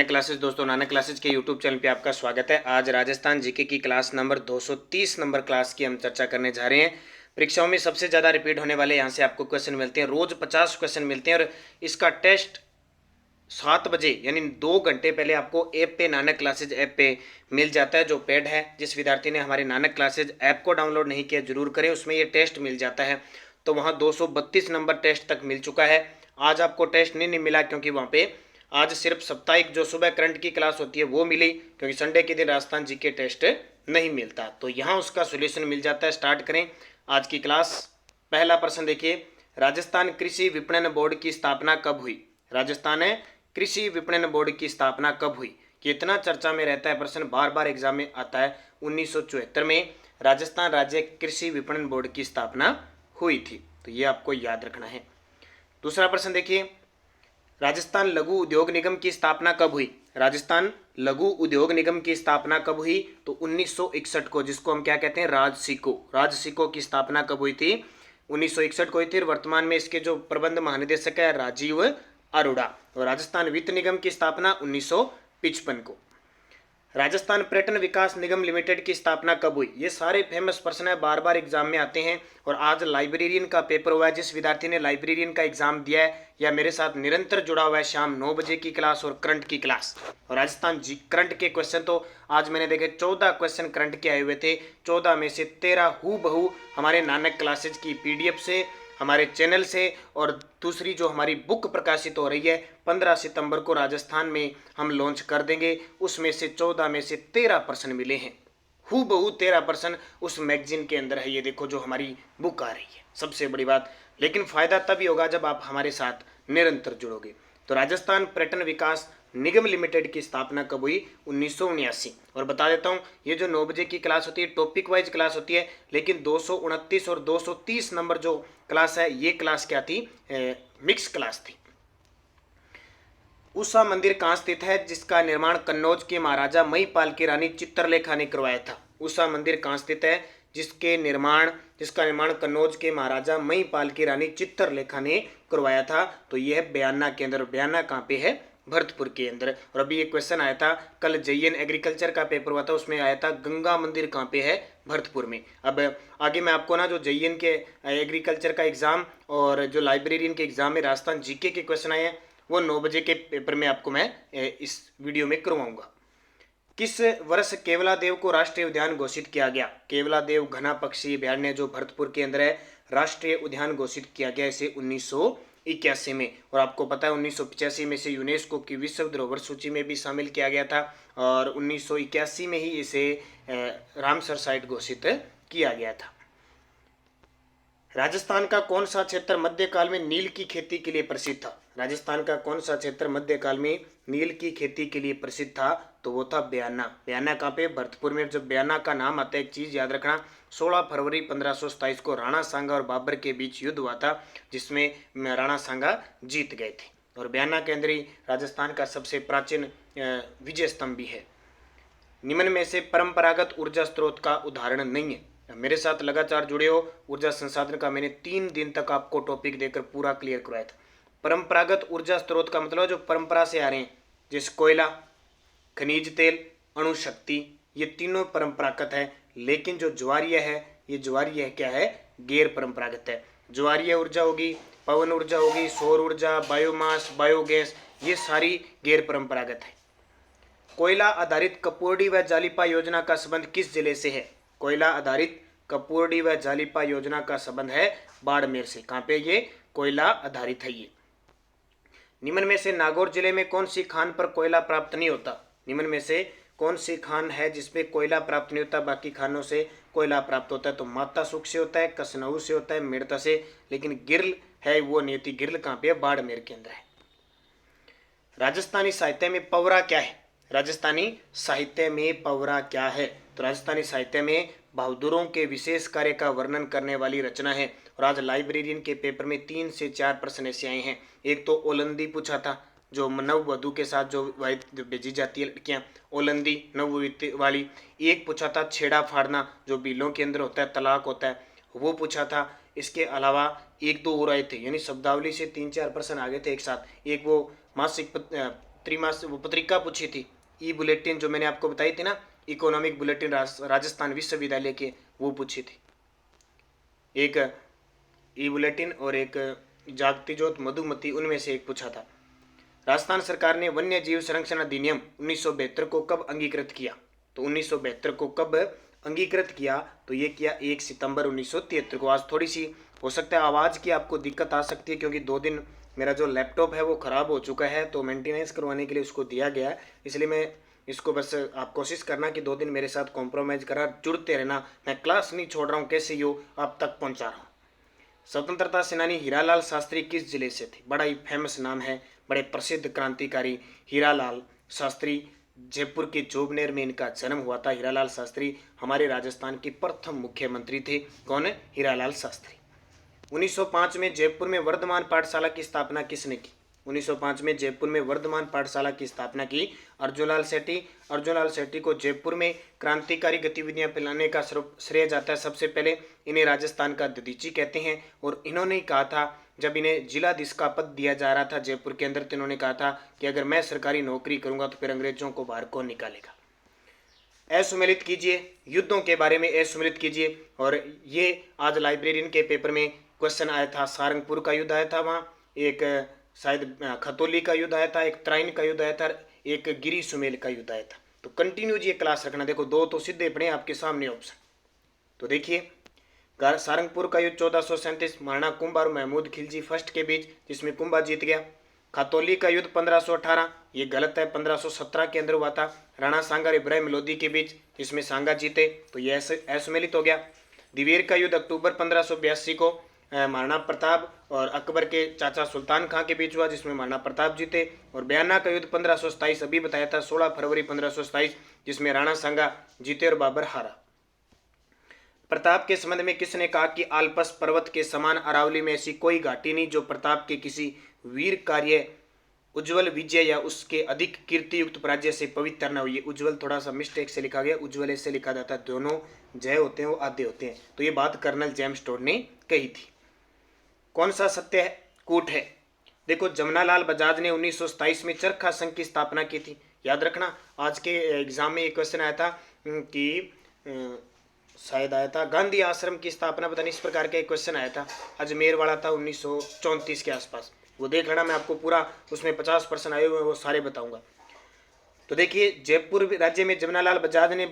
Nanak classes दोस्तों, Nanak classes के YouTube channel पे आपका स्वागत है। आज राजस्थान जीके की क्लास नंबर 230 नंबर क्लास की हम चर्चा करने जा रहे हैं। परीक्षाओं में सबसे ज़्यादा रिपीट होने वाले यहाँ से आपको क्वेश्चन मिलते हैं। रोज 50 क्वेश्चन मिलते हैं और इसका टेस्ट 7 बजे यानी 2 घंटे पहले आपको ऐप पे, नानक क्लासेज ऐप पे मिल जाता है। जो पेड है, जिस विद्यार्थी ने हमारे नानक क्लासेज ऐप को डाउनलोड नहीं किया जरूर करें, उसमें ये टेस्ट मिल जाता है। तो वहाँ 232 नंबर टेस्ट तक मिल चुका है। आज आपको टेस्ट नहीं मिला क्योंकि वहाँ पे आज सिर्फ साप्ताहिक जो सुबह करंट की क्लास होती है वो मिली, क्योंकि संडे के दिन राजस्थान जीके टेस्ट नहीं मिलता। तो यहाँ उसका सोल्यूशन मिल जाता है। स्टार्ट करें आज की क्लास। पहला प्रश्न देखिए, राजस्थान कृषि विपणन बोर्ड की स्थापना कब हुई? राजस्थान कृषि विपणन बोर्ड की स्थापना कब हुई? ये इतना चर्चा में रहता है, प्रश्न बार बार एग्जाम में आता है। 1974 में राजस्थान राज्य कृषि विपणन बोर्ड की स्थापना हुई थी, तो ये आपको याद रखना है। दूसरा प्रश्न देखिए, राजस्थान लघु उद्योग निगम की स्थापना कब हुई? राजस्थान लघु उद्योग निगम की स्थापना कब हुई? तो 1961 को, जिसको हम क्या कहते हैं, राजसिको। राजसिको की स्थापना कब हुई थी? 1961 को हुई थी। वर्तमान में इसके जो प्रबंध महानिदेशक है राजीव अरोड़ा। और राजस्थान वित्त निगम की स्थापना 1955 को। राजस्थान पर्यटन विकास निगम लिमिटेड की स्थापना कब हुई? ये सारे फेमस प्रश्न है, बार बार एग्जाम में आते हैं। और आज लाइब्रेरियन का पेपर हुआ है। जिस विद्यार्थी ने लाइब्रेरियन का एग्जाम दिया है या मेरे साथ निरंतर जुड़ा हुआ है, शाम 9 बजे की क्लास और करंट की क्लास, और राजस्थान जी करंट के क्वेश्चन तो आज मैंने देखे 14 क्वेश्चन करंट के आए हुए थे। 14 में से 13 हूबहू हमारे नानक क्लासेज की पीडीएफ से, हमारे चैनल से, और दूसरी जो हमारी बुक प्रकाशित हो रही है 15 सितंबर को राजस्थान में हम लॉन्च कर देंगे। उसमें से 14 में से 13 प्रश्न मिले हैं। हूबहू 13 प्रश्न उस मैगजीन के अंदर है। ये देखो जो हमारी बुक आ रही है, सबसे बड़ी बात। लेकिन फायदा तभी होगा जब आप हमारे साथ निरंतर जुड़ोगे। तो राजस्थान पर्यटन विकास निगम लिमिटेड की स्थापना कब हुई? 1979। और बता देता हूँ, ये जो 9 बजे की क्लास होती है टॉपिक वाइज क्लास होती है, लेकिन 229 और 230 नंबर जो क्लास है, ये क्लास क्या थी? मिक्स क्लास थी। उषा मंदिर कहाँ स्थित है जिसका निर्माण कन्नौज के महाराजा महिपाल की रानी चित्रलेखा ने करवाया था? उषा मंदिर कहाँ स्थित है जिसका निर्माण कन्नौज के महाराजा महिपाल की रानी चित्रलेखा ने करवाया था? तो यह है बयाना के अंदर। बयाना कहाँ पे है? भरतपुर के अंदर। और अभी एक क्वेश्चन आया था, कल जेईएन एग्रीकल्चर का पेपर हुआ था, उसमें आया था गंगा मंदिर कहाँ पे है? भरतपुर में। अब आगे मैं आपको ना जो जेईएन के एग्रीकल्चर का एग्जाम और जो लाइब्रेरियन के एग्जाम में राजस्थान जीके के क्वेश्चन आए हैं, वो 9 बजे के पेपर में आपको मैं इस वीडियो में करवाऊंगा। किस वर्ष केवलादेव को राष्ट्रीय उद्यान घोषित किया गया? केवलादेव घना पक्षी अभयारण्य जो भरतपुर के अंदर है, राष्ट्रीय उद्यान घोषित किया गया इसे 1981 में। और आपको पता है 1985 में इसे यूनेस्को की विश्व धरोहर सूची में भी शामिल किया गया था, और 1981 में ही इसे रामसर साइट घोषित किया गया था। राजस्थान का कौन सा क्षेत्र मध्यकाल में नील की खेती के लिए प्रसिद्ध था? राजस्थान का कौन सा क्षेत्र मध्यकाल में नील की खेती के लिए प्रसिद्ध था? तो वो था बयाना। बयाना कहाँ पे? भरतपुर में। जब बयाना का नाम आता है, एक चीज याद रखना, 16 फरवरी 1527 को राणा सांगा और बाबर के बीच युद्ध हुआ था, जिसमें राणा सांगा जीत गए थे। और बयाना के अंदर ही राजस्थान का सबसे प्राचीन विजय स्तंभ भी है। निम्न में से परंपरागत ऊर्जा स्रोत का उदाहरण नहीं है। मेरे साथ लगातार जुड़े हो। ऊर्जा संसाधन का मैंने 3 दिन तक आपको टॉपिक देकर पूरा क्लियर करवाया था। परंपरागत ऊर्जा स्रोत का मतलब जो परंपरा से आ रहे हैं, जैसे कोयला, खनिज तेल, अणु शक्ति, ये तीनों परंपरागत है। लेकिन जो ज्वारीय है, ये ज्वारीय क्या है? गैर परंपरागत है। ज्वारीय ऊर्जा होगी, पवन ऊर्जा होगी, सौर ऊर्जा, बायोमास, बायोगैस, ये सारी गैर परंपरागत है। कोयला आधारित कपूरडी व जालिपा योजना का संबंध किस जिले से है? कोयला आधारित कपूरडी व जालिपा योजना का संबंध है बाड़मेर से। कहाँ पे? ये कोयला आधारित है। ये निम्न में से नागौर जिले में कौन सी खान पर कोयला प्राप्त नहीं होता? निम्न में से कौन सी खान है जिसपे कोयला प्राप्त नहीं होता, बाकी खानों से कोयला प्राप्त होता है? तो माता सुख से होता है, कसनऊ से होता है, मेड़ता से, लेकिन गिरल है वो नहीं होती। गिरल कहाँ पे है? बाड़मेर के अंदर है। राजस्थानी साहित्य में पवरा क्या है? राजस्थानी साहित्य में पवरा क्या है? तो राजस्थानी साहित्य में बहादुरों के विशेष कार्य का वर्णन करने वाली रचना है। और आज लाइब्रेरियन के पेपर में 3 से 4 प्रश्न ऐसे आए हैं। एक तो ओलंदी पूछा था, जो नववधु के साथ जो भेजी जाती है लड़कियां, ओलंदी नवविवाहित वाली। एक पूछा था छेड़ा फाड़ना, जो बिलों के अंदर होता है, तलाक होता है, वो पूछा था। इसके अलावा 1-2 और आए थे, यानी शब्दावली से 3-4 प्रश्न आ गए थे एक साथ। एक वो मासिक त्रिमासिक वो पत्रिका पूछी थी, ई बुलेटिन जो मैंने आपको बताई थी ना, इकोनॉमिक बुलेटिन राजस्थान विश्वविद्यालय के, वो पूछी थी। एक ई बुलेटिन और एक जागती ज्योत मधुमती, उनमें से एक पूछा था। राजस्थान सरकार ने वन्य जीव संरक्षण अधिनियम 1972 को कब अंगीकृत किया? तो 1972 को कब अंगीकृत किया? तो ये किया 1 सितंबर 1973 को। आज थोड़ी सी हो सकता है आवाज़ की आपको दिक्कत आ सकती है, क्योंकि 2 दिन मेरा जो लैपटॉप है वो ख़राब हो चुका है, तो मेंटेनेंस करवाने के लिए उसको दिया गया है, इसलिए मैं इसको बस आप कोशिश करना कि 2 दिन मेरे साथ कॉम्प्रोमाइज़ करा, जुड़ते रहना। मैं क्लास नहीं छोड़ रहा हूँ, कैसे ही हो आप तक पहुँचा रहा हूँ। स्वतंत्रता सेनानी हीरालाल शास्त्री किस जिले से थे? बड़ा ही फेमस नाम है, बड़े प्रसिद्ध क्रांतिकारी हीरालाल शास्त्री। जयपुर के जोबनेर में इनका जन्म हुआ था। हीरालाल शास्त्री हमारे राजस्थान के प्रथम मुख्यमंत्री थे। कौन है? हीरालाल शास्त्री। 1905 में जयपुर में वर्धमान पाठशाला की स्थापना किसने की? 1905 में जयपुर में वर्धमान पाठशाला की स्थापना की अर्जुनलाल सेठी। अर्जुनलाल सेठी को जयपुर में क्रांतिकारी गतिविधियां फैलाने का श्रेय जाता है। सबसे पहले इन्हें राजस्थान का दधीची कहते हैं, और इन्होंने ही कहा था, जब इन्हें जिलाधीश का पद दिया जा रहा था जयपुर के अंदर, तो इन्होंने कहा था कि अगर मैं सरकारी नौकरी करूंगा तो फिर अंग्रेजों को बाहर कौन निकालेगा। असुमेलित कीजिए, युद्धों के बारे में असुमेलित कीजिए। और ये आज लाइब्रेरियन के पेपर में क्वेश्चन आया था। सारंगपुर का युद्ध आया था, वहाँ एक शायद खतौली का युद्ध आया था, एक त्राइन का युद्ध आया था, एक गिरी सुमेल का युद्ध आया था। तो कंटिन्यू ये क्लास रखना। देखो 2 तो सीधे पड़े आपके सामने ऑप्शन। तो देखिए, सारंगपुर का युद्ध 1437 महाराणा कुंभा और महमूद खिलजी फर्स्ट के बीच, जिसमें कुंभा जीत गया। खतौली का युद्ध 1518, ये गलत है, 1517 के अंदर हुआ था। राणा सांगा और इब्राहिम लोदी के बीच, जिसमें सांगा जीते, तो ये असुमेलित हो गया। दिवेर का युद्ध अक्टूबर 1582 को महाराणा प्रताप और अकबर के चाचा सुल्तान खां के बीच हुआ, जिसमें महाराणा प्रताप जीते। और बयाना का युद्ध 1527, अभी बताया था, 16 फरवरी 1527, जिसमें राणा सांगा जीते और बाबर हारा। प्रताप के संबंध में किसने कहा कि आल्पस पर्वत के समान अरावली में ऐसी कोई घाटी नहीं जो प्रताप के किसी वीर कार्य, उज्ज्वल विजय या उसके अधिक कीर्ति युक्त पराजय से पवित्र न हुई। उज्ज्वल थोड़ा सा मिस्टेक से लिखा गया, उज्ज्वल ऐसे लिखा जाता है, दोनों जय होते हैं वो आधे होते हैं। तो ये बात कर्नल जेम्स टोड ने कही थी। कौन सा सत्य है कूट है? देखो, जमनालाल बजाज ने 1927 में चरखा संघ की स्थापना की थी। याद रखना, आज के एग्जाम में एक क्वेश्चन आया था कि शायद आया था गांधी आश्रम की स्थापना, पता नहीं, इस प्रकार का एक क्वेश्चन आया था। अजमेर वाला था 1934 के आसपास, वो देख लेना। मैं आपको पूरा उसमें 50% आए हुए वो सारे बताऊंगा। तो देखिए, जयपुर राज्य में जमनालाल बजाज ने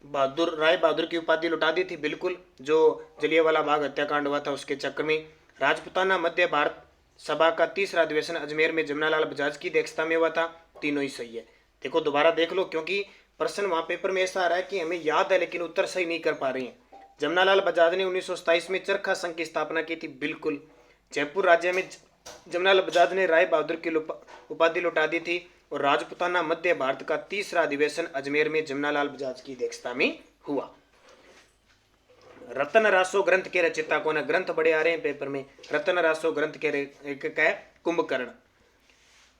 राय बहादुर की उपाधि लौटा दी थी, बिल्कुल, जो जलियांवाला बाग हत्याकांड हुआ था उसके चक्कर में। राजपूताना मध्य भारत सभा का 3रा अधिवेशन अजमेर में जमनालाल बजाज की अध्यक्षता में हुआ था। तीनों ही सही है। देखो दोबारा देख लो, क्योंकि प्रश्न वहाँ पेपर में ऐसा आ रहा है कि हमें याद है लेकिन उत्तर सही नहीं कर पा रहे हैं। जमनालाल बजाज ने 1927 में चरखा संघ की स्थापना की थी, बिल्कुल। जयपुर राज्य में जमनालाल बजाज ने राय बहादुर की उपाधि लौटा दी थी। और राजपूताना मध्य भारत का 3रा अधिवेशन अजमेर में जमनालाल बजाज की अध्यक्षता में हुआ। रतन रासो ग्रंथ के रचयिता कौन है? ग्रंथ बड़े आ रहे हैं पेपर में। रतन रासो ग्रंथ के लेखक है कुंभकर्ण।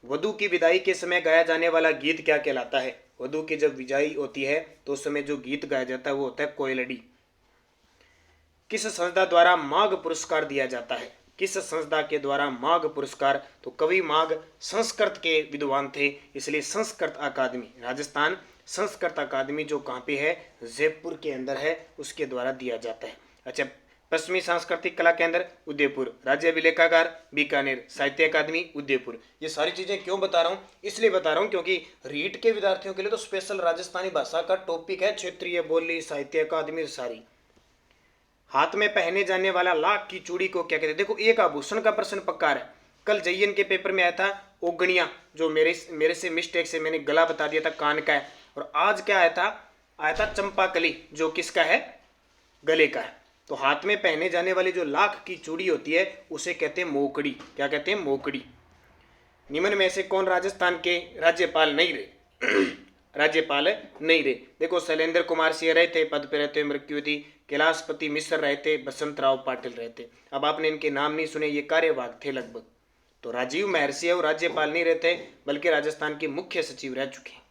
वधु की विदाई के समय गाया जाने वाला गीत क्या कहलाता है? वधु की जब विदाई होती है तो उस समय जो गीत गाया जाता है वो होता है कोयलड़ी। किस संस्था द्वारा माघ पुरस्कार दिया जाता है? किस संस्था के द्वारा माघ पुरस्कार? तो कवि माघ संस्कृत के विद्वान थे, इसलिए संस्कृत अकादमी, राजस्थान संस्कृत अकादमी जो कहाँ पे है? जयपुर के अंदर है, उसके द्वारा दिया जाता है। अच्छा, पश्चिमी सांस्कृतिक कला केंद्र उदयपुर, राज्य अभिलेखागार बीकानेर, साहित्य अकादमी उदयपुर। ये सारी चीजें क्यों बता रहा हूँ? इसलिए बता रहा हूँ क्योंकि रीट के विद्यार्थियों के लिए तो स्पेशल राजस्थानी भाषा का टॉपिक है, क्षेत्रीय बोली, साहित्य अकादमी सारी। हाथ में पहने जाने वाला लाख की चूड़ी को क्या कहते हैं? देखो, एक आभूषण का प्रश्न पक्का है। कल जयन के पेपर में आया था ओगणिया, जो मेरे से मिस्टेक से मैंने गला बता दिया था, कान का है। और आज क्या आया था चंपाकली, जो किसका है? गले का है। तो हाथ में पहने जाने वाली जो लाख की चूड़ी होती है उसे कहते हैं मोकड़ी। क्या कहते हैं? मोकड़ी। निम्न में से कौन राजस्थान के राज्यपाल नहीं रहे? राज्यपाल नहीं रहे। देखो, शैलेंद्र कुमार सिंह रहे थे, पद पे रहते मृत्यु हुई थी। कैलाशपति मिश्र रहे थे, बसंत राव पाटिल रहे थे। अब आपने इनके नाम नहीं सुने, ये कार्यवाहक थे लगभग। तो राजीव महर्षि वो राज्यपाल नहीं रहते, बल्कि राजस्थान के मुख्य सचिव रह चुके हैं।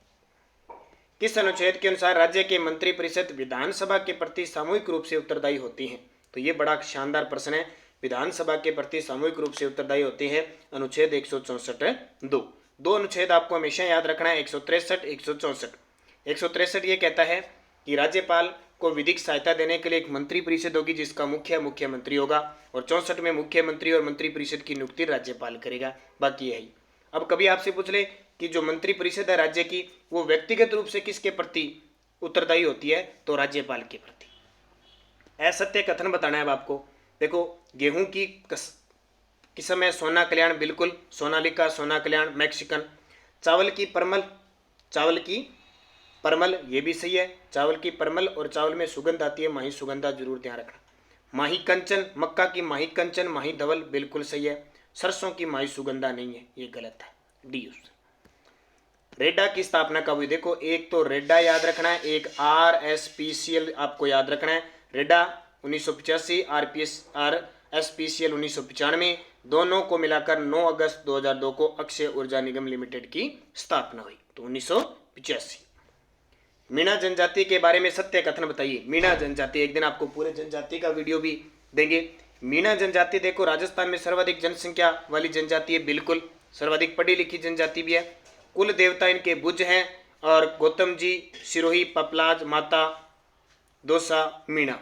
किस अनुच्छेद के अनुसार राज्य के मंत्रिपरिषद विधानसभा के प्रति सामूहिक रूप से उत्तरदायी होती है? तो ये बड़ा शानदार प्रश्न है। विधानसभा के प्रति सामूहिक रूप से उत्तरदायी होते हैं अनुच्छेद 164(2). दो अनुच्छेद आपको हमेशा याद रखना है, 163, 164। 163 ये कहता है कि राज्यपाल को विधिक सहायता देने के लिए एक मंत्री परिषद होगी जिसका मुख्यमंत्री होगा, और 64 में मुख्यमंत्री और मंत्री परिषद की नियुक्ति राज्यपाल करेगा। बाकी यही। अब कभी आपसे पूछ ले कि जो मंत्री परिषद है राज्य की, वो व्यक्तिगत रूप से किसके प्रति उत्तरदायी होती है, तो राज्यपाल के प्रति। असत्य कथन बताना है अब आपको। देखो, गेहूं की किस्म है सोना कल्याण, बिल्कुल, सोनालिका, सोना कल्याण, मैक्सिकन। चावल की परमल, ये भी सही है, चावल की परमल, और चावल में सुगंध आती है माही सुगंधा, जरूर ध्यान रखना। माही कंचन, मक्का की माही कंचन, माही धवल, बिल्कुल सही है। सरसों की माही सुगंधा नहीं है, ये गलत है, डी। रेडा की स्थापना कब हुई? देखो, एक तो रेडा याद रखना है, एक RSPCL आपको याद रखना है। रेडा 1985, RSPCL 1995, दोनों को मिलाकर 9 अगस्त 2002 को अक्षय ऊर्जा निगम लिमिटेड की स्थापना हुई, तो 1985। मीणा जनजाति के बारे में सत्य कथन बताइए। मीणा जनजाति, एक दिन आपको पूरे जनजाति का वीडियो भी देंगे। मीणा जनजाति देखो राजस्थान में सर्वाधिक जनसंख्या वाली जनजाति है, बिल्कुल, सर्वाधिक पढ़ी लिखी जनजाति भी है। कुल देवता इनके बुज हैं, और गौतम जी, सिरोही, पपलाज, माता, दोसा, मीणा।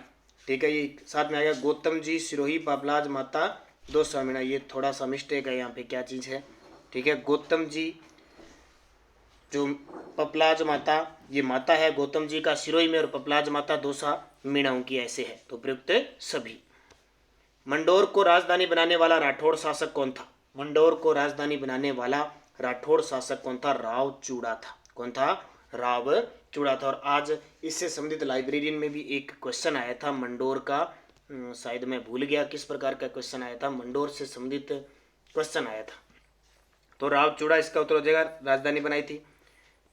ठीक है, ये साथ में आ गया, गौतम जी, सिरोही, पपलाज, माता, दोसा, मीणा। ये थोड़ा सा मिस्टेक है यहाँ पे, क्या चीज़ है? ठीक है, गौतम जी जो पपलाज माता, ये माता है गौतम जी का सिरोही में, और पपलाज माता दोसा मीणाओं की ऐसे है, तो प्रयुक्त सभी। मंडोर को राजधानी बनाने वाला राठौड़ शासक कौन था? मंडोर को राजधानी बनाने वाला राठौड़ शासक कौन था? राव चूड़ा था। कौन था? राव चूड़ा था। और आज इससे संबंधित लाइब्रेरियन में भी एक क्वेश्चन आया था मंडोर का, शायद मैं भूल गया किस प्रकार का क्वेश्चन आया था, मंडोर से संबंधित क्वेश्चन आया था, तो राव चूड़ा इसका उत्तर हो जाएगा, राजधानी बनाई थी।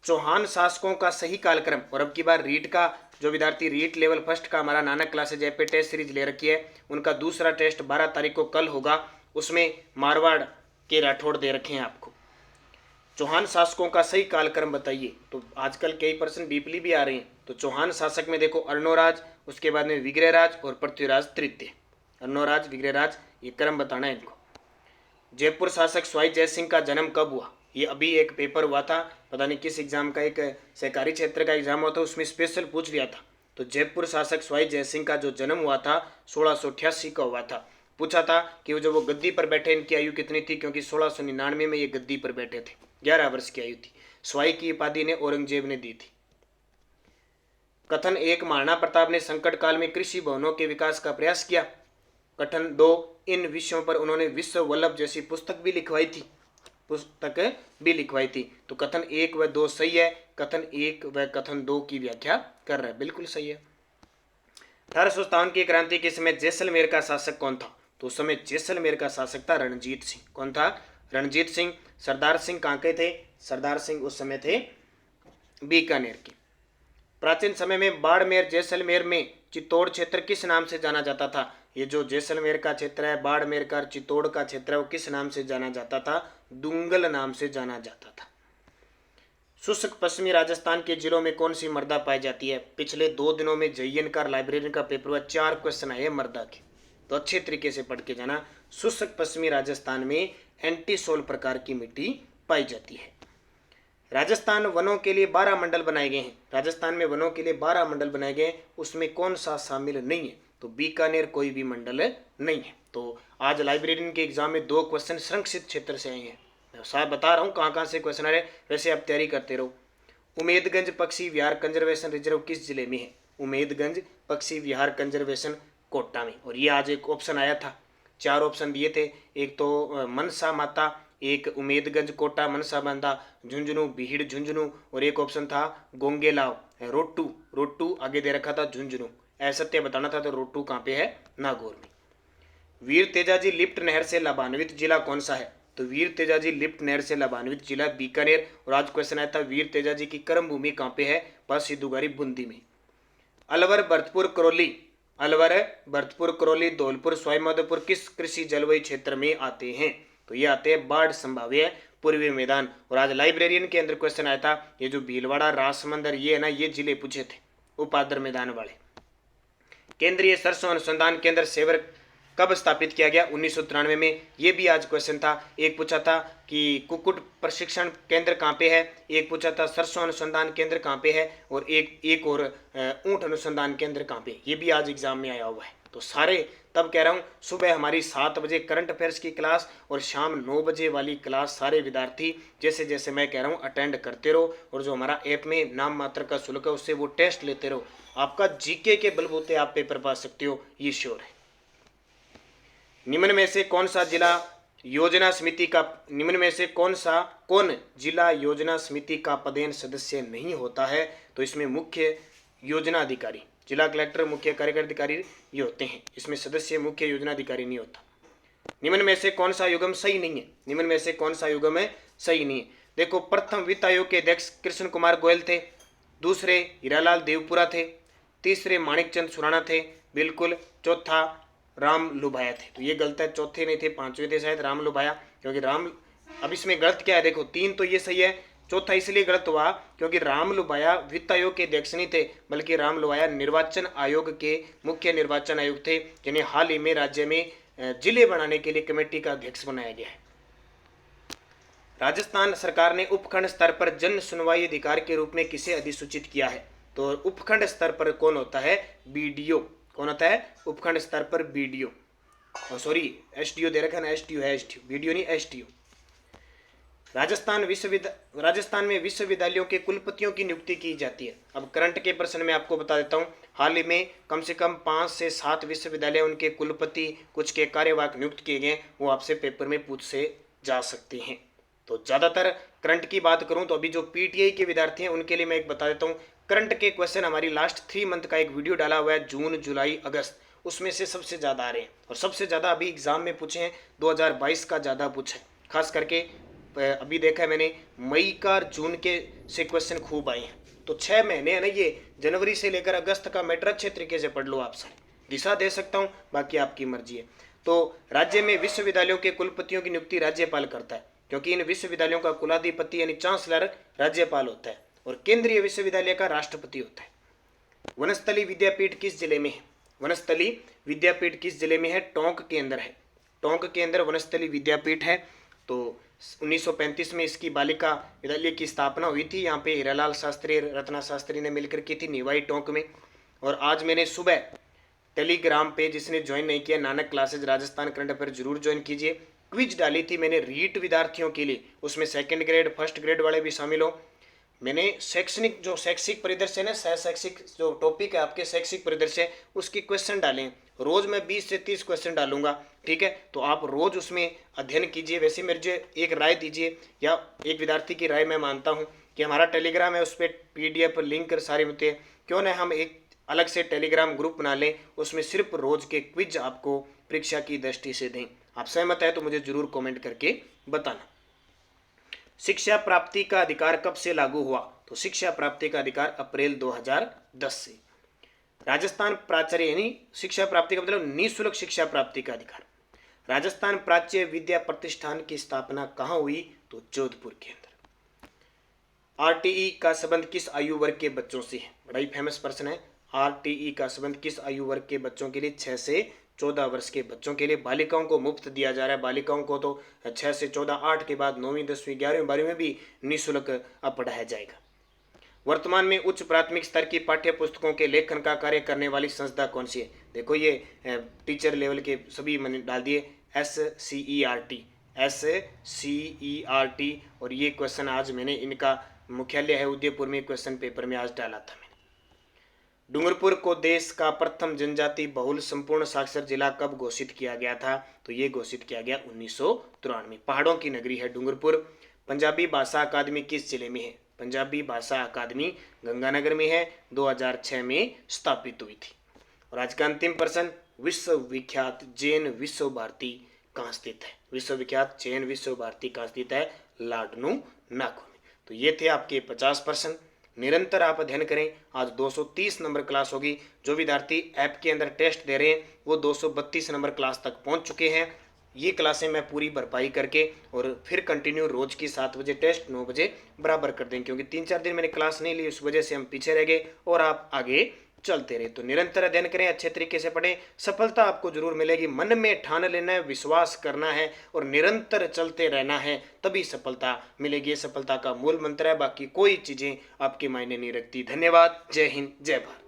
चौहान शासकों का सही कालक्रम, और अब की बार रीट का जो विद्यार्थी रीट लेवल फर्स्ट का हमारा नानक क्लासेज ऐप पे टेस्ट सीरीज ले रखी है, उनका दूसरा टेस्ट 12 तारीख को कल होगा, उसमें मारवाड़ के राठौड़ दे रखे हैं आपको। चौहान शासकों का सही कालक्रम बताइए, तो आजकल कई पर्सन डीपली भी आ रहे हैं। तो चौहान शासक में देखो अर्णोराज, उसके बाद में विग्रहराज और पृथ्वीराज तृतीय। अर्णोराज, विग्रहराज, ये क्रम बताना है इनको। जयपुर शासक स्वाई जयसिंह का जन्म कब हुआ? ये अभी एक पेपर हुआ था, पता नहीं किस एग्जाम का, एक सहकारी क्षेत्र का एग्जाम हुआ था, उसमें स्पेशल पूछ लिया था। तो जयपुर शासक स्वाई जयसिंह का जो जन्म हुआ था 1688 का हुआ था। पूछा था कि जब वो गद्दी पर बैठे इनकी आयु कितनी थी, क्योंकि 1699 में ये गद्दी पर बैठे थे, 11 वर्ष की आयु थी। स्वाई की उपाधि ने औरंगजेब ने दी थी। कथन 1, महाराणा प्रताप ने संकट काल में कृषि भवनों के विकास का प्रयास किया। कथन 2, इन विषयों पर उन्होंने विश्व वल्लभ जैसी पुस्तक भी लिखवाई थी। तो कथन 1 व 2 सही है, कथन 1 व कथन 2 की व्याख्या कर रहा है, बिल्कुल सही है। 1857 की क्रांति के समय जैसलमेर का शासक कौन था? तो उस समय जैसलमेर का शासक था रणजीत सिंह। कौन था? रणजीत सिंह। सरदार सिंह कहाँ के थे? सरदार सिंह उस समय थे बीकानेर के। प्राचीन समय में बाड़मेर जैसलमेर में चित्तौड़ क्षेत्र किस नाम से जाना जाता था? ये जो जैसलमेर का क्षेत्र है, बाड़मेर का, चित्तौड़ का क्षेत्र है, वो किस नाम से जाना जाता था? दुंगल नाम से जाना जाता था। शुष्क पश्चिमी राजस्थान के जिलों में कौन सी मृदा पाई जाती है? पिछले 2 दिनों में जयन का लाइब्रेरियन का पेपर हुआ, 4 क्वेश्चन आए मृदा के, तो अच्छे तरीके से पढ़ के जाना। शुष्क पश्चिमी राजस्थान में एंटीसोल प्रकार की मिट्टी पाई जाती है। राजस्थान वनों के लिए 12 मंडल बनाए गए हैं। राजस्थान में वनों के लिए 12 मंडल बनाए गए हैं, उसमें कौन सा शामिल नहीं है? तो बीकानेर कोई भी मंडल नहीं है। तो आज लाइब्रेरियन के एग्जाम में 2 क्वेश्चन संरक्षित क्षेत्र से आए हैं। मैं साफ बता रहा हूँ कहाँ कहाँ से क्वेश्चन आ रहे हैं, वैसे आप तैयारी करते रहो। उमेदगंज पक्षी विहार कंजर्वेशन रिजर्व किस जिले में है? उमेदगंज पक्षी विहार कंजर्वेशन कोटा में। और ये आज एक ऑप्शन आया था, 4 ऑप्शन दिए थे, एक तो मनसा माता, एक उमेदगंज कोटा मनसा बांधा, झुंझुनू भीड़ झुंझुनू, और एक ऑप्शन था गोंगेलाव रोटू आगे दे रखा था झुंझुनू। असत्य बताना था, तो रोटू कहाँ पे है? नागौर में। वीर तेजाजी लिफ्ट नहर से लाभान्वित जिला कौन सा है? तो वीर तेजाजी लिफ्ट नहर से लाभान्वित जिला बीकानेर। और आज क्वेश्चन आया था वीर तेजाजी की कर्म भूमि कहाँ पे है? पास सिद्धूगारी बूंदी में। अलवर भरतपुर करौली धौलपुर स्वाईमाधोपुर किस कृषि जलवायु क्षेत्र में आते हैं? तो ये आते हैं बाढ़ संभाव्य पूर्वी मैदान। और आज लाइब्रेरियन के अंदर क्वेश्चन आया था, ये जो भीलवाड़ा राजसमंदर ये है ना, ये जिले पूछे थे उपाद्र मैदान वाले। केंद्रीय सरसों अनुसंधान केंद्र सेवर कब स्थापित किया गया? 1993 में। ये भी आज क्वेश्चन था। एक पूछा था कि कुक्कुट प्रशिक्षण केंद्र कहाँ पे है, एक पूछा था सरसों अनुसंधान केंद्र कहाँ पे है, और एक और ऊंट अनुसंधान केंद्र कहाँ पे, ये भी आज एग्जाम में आया हुआ है। तो सारे, तब कह रहा हूँ, सुबह हमारी 7 बजे करंट अफेयर्स की क्लास और शाम 9 बजे वाली क्लास सारे विद्यार्थी जैसे जैसे मैं कह रहा हूँ अटेंड करते रहो, और जो हमारा ऐप में नाम मात्र का शुल्क है उससे वो टेस्ट लेते रहो। आपका जीके के बलबूते आप पेपर पा सकते हो, ये श्योर है। निम्न में से कौन सा जिला योजना समिति का निम्न में से कौन जिला योजना समिति का पदेन सदस्य नहीं होता है? तो इसमें मुख्य योजना अधिकारी, जिला कलेक्टर, मुख्य कार्यकारी अधिकारी ये होते हैं। इसमें सदस्य मुख्य योजना अधिकारी नहीं होता। निम्न में से कौन सा युग्म सही नहीं है? निम्न में से कौन सा युग्म है सही नहीं है? देखो, प्रथम वित्त आयोग के अध्यक्ष कृष्ण कुमार गोयल थे, दूसरे हीरालाल देवपुरा थे, तीसरे माणिकचंद सुराणा थे, बिल्कुल, चौथा राम लुभाया थे। तो ये गलत है, चौथे नहीं थे, पांचवें थे शायद राम लुभाया, क्योंकि अब इसमें गलत क्या है? देखो, 3 तो ये सही है, चौथा इसलिए गलत हुआ क्योंकि राम लुभाया वित्त आयोग के अध्यक्ष नहीं थे, बल्कि राम लुभाया निर्वाचन आयोग के मुख्य निर्वाचन आयुक्त थे, जिन्हें हाल ही में राज्य में जिले बनाने के लिए कमेटी का अध्यक्ष बनाया गया है। राजस्थान सरकार ने उपखंड स्तर पर जन सुनवाई अधिकार के रूप में किसे अधिसूचित किया है? तो उपखंड स्तर पर कौन होता है? बीडीओ। कौन होता है उपखंड स्तर पर? बीडीओ। सॉरी, एसडीओ दे रखा है, एसडीओ है, एसडीओ, बीडीओ नहीं, एसडीओ। राजस्थान में विश्वविद्यालयों के कुलपतियों की नियुक्ति की जाती है। अब करंट के प्रश्न में आपको बता देता हूँ, हाल ही में कम से कम 5 से 7 विश्वविद्यालय, उनके कुलपति, कुछ के कार्यवाहक नियुक्त किए गए, वो आपसे पेपर में पूछ से जा सकते हैं। तो ज़्यादातर करंट की बात करूँ तो अभी जो पीटीआई के विद्यार्थी हैं उनके लिए मैं एक बता देता हूँ, करंट के क्वेश्चन हमारी लास्ट 3 मंथ का एक वीडियो डाला हुआ है, जून, जुलाई, अगस्त, उसमें से सबसे ज़्यादा आ रहे हैं, और सबसे ज़्यादा अभी एग्जाम में पूछे हैं 2022 का ज़्यादा पूछा है। खास करके अभी देखा है मैंने, मई का और जून के से क्वेश्चन खूब आए हैं। तो 6 महीने है ना, ये जनवरी से लेकर अगस्त का मैटर अच्छे तरीके से पढ़ लो। आप सारे दिशा दे सकता हूँ, बाकी आपकी मर्जी है। तो राज्य में विश्वविद्यालयों के कुलपतियों की नियुक्ति राज्यपाल करता है, क्योंकि इन विश्वविद्यालयों का कुलाधिपति यानी चांसलर राज्यपाल होता है, और केंद्रीय विश्वविद्यालय का राष्ट्रपति होता है। वनस्थली विद्यापीठ किस जिले में है? वनस्थली विद्यापीठ किस जिले में है? टोंक के अंदर है। टोंक के अंदर वनस्थली विद्यापीठ है। तो 1935 में इसकी बालिका विद्यालय की स्थापना हुई थी। यहाँ पे हीरालाल शास्त्री, रत्ना शास्त्री ने मिलकर की थी, निवाई टोंक में। और आज मैंने सुबह टेलीग्राम पे, जिसने ज्वाइन नहीं किया, Nanak classes Rajasthan current affair जरूर ज्वाइन कीजिए। क्विज डाली थी मैंने रीट विद्यार्थियों के लिए, उसमें 2nd ग्रेड 1st ग्रेड वाले भी शामिल हो। मैंने शैक्षिक परिदृश्य है, सह शैक्षिक जो टॉपिक है आपके शैक्षिक परिदृश्य, उसके क्वेश्चन डालें। रोज मैं 20 से 30 क्वेश्चन डालूंगा, ठीक है? तो आप रोज उसमें अध्ययन कीजिए। वैसे मेरे जो एक राय दीजिए, या एक विद्यार्थी की राय मैं मानता हूं कि हमारा टेलीग्राम है, उस पर PDF लिंक सारे होते हैं, क्यों ना हम एक अलग से टेलीग्राम ग्रुप बना लें, उसमें सिर्फ रोज के क्विज आपको परीक्षा की दृष्टि से दें। आप सहमत है तो मुझे जरूर कमेंट करके बताना। शिक्षा प्राप्ति का अधिकार कब से लागू हुआ? तो शिक्षा प्राप्ति का अधिकार अप्रैल 2010 से। राजस्थान प्राचार्य यानी शिक्षा प्राप्ति का मतलब निःशुल्क शिक्षा प्राप्ति का अधिकार। राजस्थान प्राच्य विद्या प्रतिष्ठान की स्थापना कहाँ हुई? तो जोधपुर के अंदर। RTE का संबंध किस आयु वर्ग के बच्चों से है? बड़ा ही फेमस प्रश्न है। RTE का संबंध किस आयु वर्ग के बच्चों के लिए? 6 से 14 वर्ष के बच्चों के लिए। बालिकाओं को मुफ्त दिया जा रहा है। बालिकाओं को तो 6 से 14, 8 के बाद 9वीं 10वीं 11वीं 12वीं में भी निःशुल्क अब पढ़ाया जाएगा। वर्तमान में उच्च प्राथमिक स्तर की पाठ्य पुस्तकों के लेखन का कार्य करने वाली संस्था कौन सी है? देखो, ये टीचर लेवल के सभी मैंने डाल दिए, SCERT, और ये क्वेश्चन आज मैंने, इनका मुख्यालय है उदयपुर में, क्वेश्चन पेपर में आज डाला था मैंने। डूंगरपुर को देश का प्रथम जनजाति बहुल संपूर्ण साक्षर जिला कब घोषित किया गया था? तो ये घोषित किया गया 1993। पहाड़ों की नगरी है डूंगरपुर। पंजाबी भाषा अकादमी किस जिले में है? पंजाबी भाषा अकादमी गंगानगर में है, 2006 में स्थापित हुई थी। और आज का अंतिम प्रश्न, विश्वविख्यात जैन विश्व भारती कहाँ स्थित है? विश्वविख्यात जैन विश्व भारती कहाँ स्थित है? लाडनू नागौर में। तो ये थे आपके 50 प्रश्न। निरंतर आप अध्ययन करें। आज 230 नंबर क्लास होगी। जो विद्यार्थी ऐप के अंदर टेस्ट दे रहे हैं वो 232 नंबर क्लास तक पहुंच चुके हैं। ये क्लासें मैं पूरी भरपाई करके और फिर कंटिन्यू रोज की 7 बजे टेस्ट, 9 बजे बराबर कर देंगे, क्योंकि 3-4 दिन मैंने क्लास नहीं ली, उस वजह से हम पीछे रह गए और आप आगे चलते रहे। तो निरंतर अध्ययन करें, अच्छे तरीके से पढ़ें, सफलता आपको जरूर मिलेगी। मन में ठान लेना है, विश्वास करना है और निरंतर चलते रहना है, तभी सफलता मिलेगी। ये सफलता का मूल मंत्र है, बाकी कोई चीजें आपके मायने नहीं रखती। धन्यवाद। जय हिंद, जय भारत।